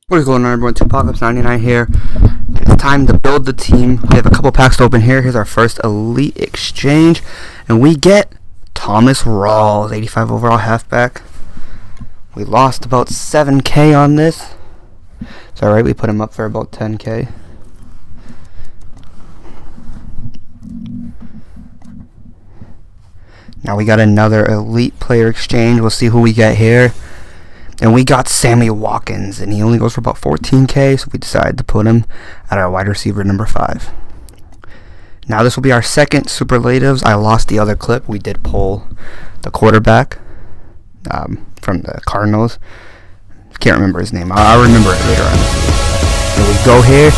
What is going on, everyone? Apocalypse99 here. It's time to build the team. We have a couple packs to open here. Here's our first Elite Exchange. And we get Thomas Rawls, 85 overall halfback. We lost about 7K on this. It's alright, we put him up for about 10K. Now we got another Elite Player Exchange. We'll see who we get here. And we got Sammy Watkins, and he only goes for about 14K, so we decided to put him at our wide receiver number 5. Now this will be our second superlatives. I lost the other clip. We did pull the quarterback from the Cardinals. Can't remember his name. I'll remember it later on. And we go here,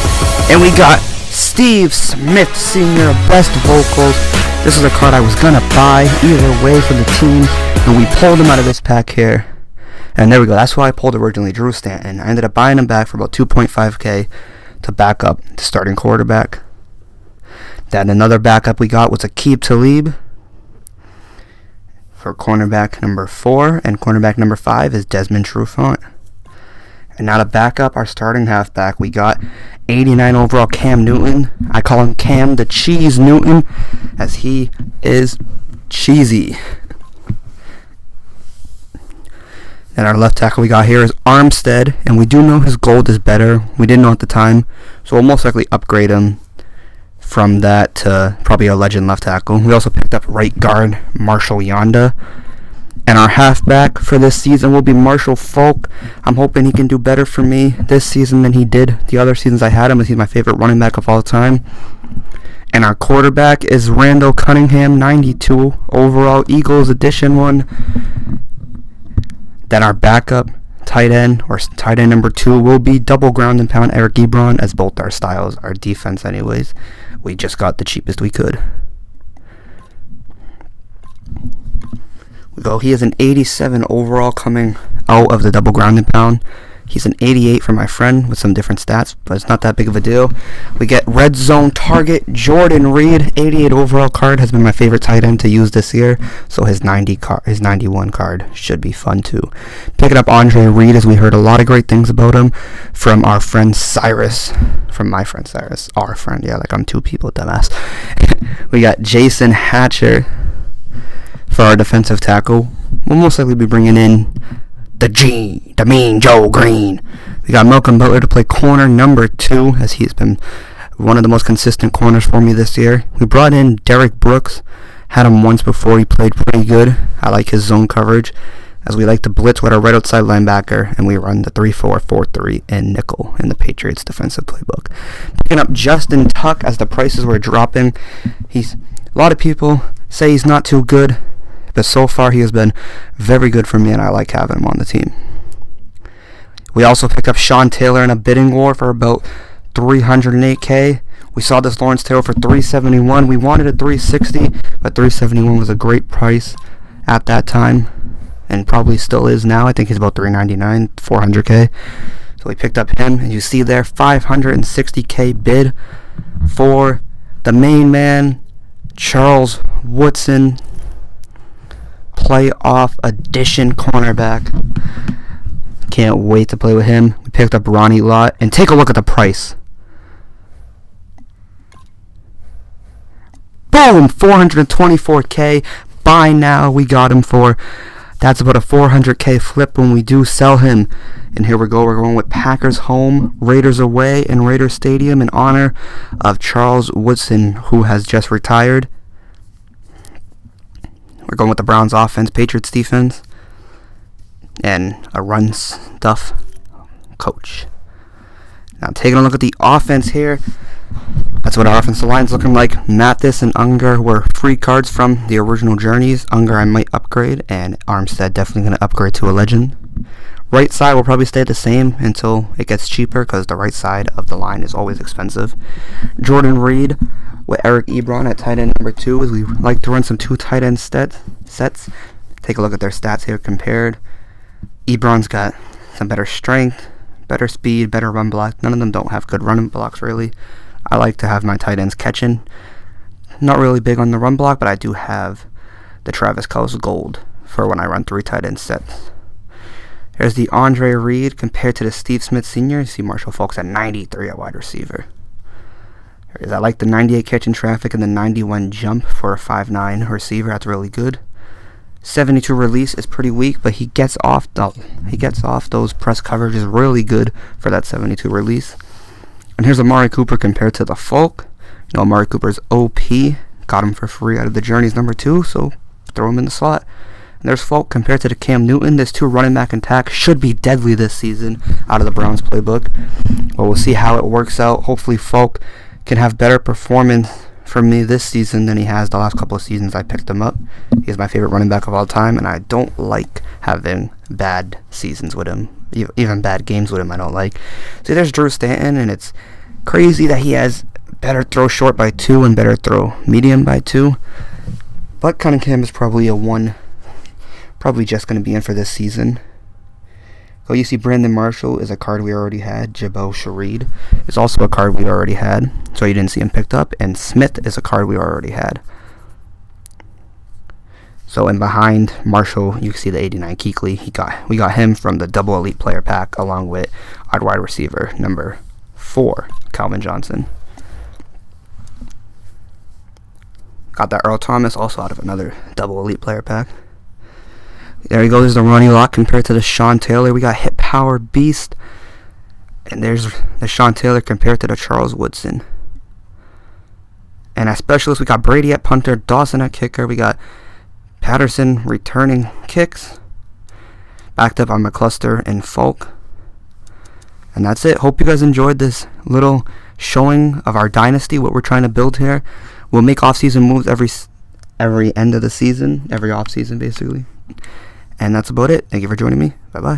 and we got Steve Smith Sr. Best Vocals. This is a card I was going to buy either way for the team, and we pulled him out of this pack here. And there we go. That's why I pulled originally Drew Stanton. I ended up buying him back for about 2.5K to back up the starting quarterback. Then another backup we got was Aqib Talib for cornerback number 4. And cornerback number 5 is Desmond Trufant. And now to back up our starting halfback, we got 89 overall Cam Newton. I call him Cam the Cheese Newton, as he is cheesy. And our left tackle we got here is Armstead, and we do know his gold is better. We didn't know at the time, so we'll most likely upgrade him from that to probably a legend left tackle. We also picked up right guard Marshall Yanda. And our halfback for this season will be Marshall Falk. I'm hoping he can do better for me this season than he did the other seasons I had him, as he's my favorite running back of all time. And our quarterback is Randall Cunningham, 92 overall Eagles edition 1. Then our backup tight end, or tight end number 2, will be double ground and pound Eric Ebron, as both our styles are defense anyways. We just got the cheapest we could. We go, he is an 87 overall coming out of the double ground and pound. He's an 88 for my friend with some different stats, but it's not that big of a deal. We get red zone target Jordan Reed, 88 overall card, has been my favorite tight end to use this year, so his 91 card should be fun too. Picking up Andre Reed, as we heard a lot of great things about him from our friend Cyrus, from my friend Cyrus, our friend, yeah, like I'm two people, dumbass. We got Jason Hatcher for our defensive tackle. We'll most likely be bringing in the mean Joe Green. We got Malcolm Butler to play corner number 2, as he's been one of the most consistent corners for me this year. We brought in Derek Brooks. Had him once before. He played pretty good. I like his zone coverage, as we like to blitz with our right outside linebacker, and we run the 3-4-4-3 and nickel in the Patriots defensive playbook. Picking up Justin Tuck, as the prices were dropping. A lot of people say he's not too good, but so far he has been very good for me, and I like having him on the team. We also picked up Sean Taylor in a bidding war for about 308K. We saw this Lawrence Taylor for 371. We wanted a 360, but 371 was a great price at that time, and probably still is now. I think he's about 399, 400K. So we picked up him, and you see there 560K bid for the main man, Charles Woodson, playoff edition cornerback. Can't wait to play with him. We picked up Ronnie Lott, and take a look at the price. Boom, 424K. Buy now. We got him for, that's about a 400K flip when we do sell him. And here we go. We're going with Packers home, Raiders away, and Raiders Stadium in honor of Charles Woodson, who has just retired. We're going with the Browns offense, Patriots defense, and a run stuff coach. Now taking a look at the offense here. That's what our offensive line's looking like. Mathis and Unger were free cards from the original Journeys. Unger I might upgrade, and Armstead definitely going to upgrade to a legend. Right side will probably stay the same until it gets cheaper, because the right side of the line is always expensive. Jordan Reed with Eric Ebron at tight end number 2, as we like to run some 2 tight end sets. Take a look at their stats here compared. Ebron's got some better strength, better speed, better run block. None of them don't have good run blocks, really. I like to have my tight ends catching. Not really big on the run block, but I do have the Travis Kelce Gold for when I run 3 tight end sets. There's the Andre Reed compared to the Steve Smith Sr. You see Marshall Faulk's at 93 at wide receiver. I like the 98 catch in traffic and the 91 jump for a 5'9 receiver. That's really good. 72 release is pretty weak, but he gets off those press coverages really good for that 72 release. And here's Amari Cooper compared to the Falk. You know, Amari Cooper's OP. Got him for free out of the Journeys #2, so throw him in the slot. And there's Falk compared to the Cam Newton. This 2 running back attack should be deadly this season out of the Browns playbook. But we'll see how it works out. Hopefully Falk can have better performance for me this season than he has the last couple of seasons I picked him up. He's my favorite running back of all time, and I don't like having bad seasons with him. Even bad games with him I don't like. See, there's Drew Stanton, and it's crazy that he has better throw short by 2 and better throw medium by 2. But Cunningham is probably a 1. Probably just going to be in for this season. Oh, you see Brandon Marshall is a card we already had. Jabot Shareed is also a card we already had, so you didn't see him picked up. And Smith is a card we already had. So, and behind Marshall, you can see the 89 Kuechly. We got him from the double elite player pack, along with our wide receiver #4, Calvin Johnson. Got that Earl Thomas also out of another double elite player pack. There he goes, the Ronnie Lott compared to the Sean Taylor. We got Hit Power Beast. And there's the Sean Taylor compared to the Charles Woodson. And as specialists, we got Brady at punter, Dawson at kicker. We got Patterson returning kicks. Backed up on McCluster and Falk. And that's it. Hope you guys enjoyed this little showing of our dynasty, what we're trying to build here. We'll make off-season moves every end of the season, every off-season basically. And that's about it. Thank you for joining me. Bye-bye.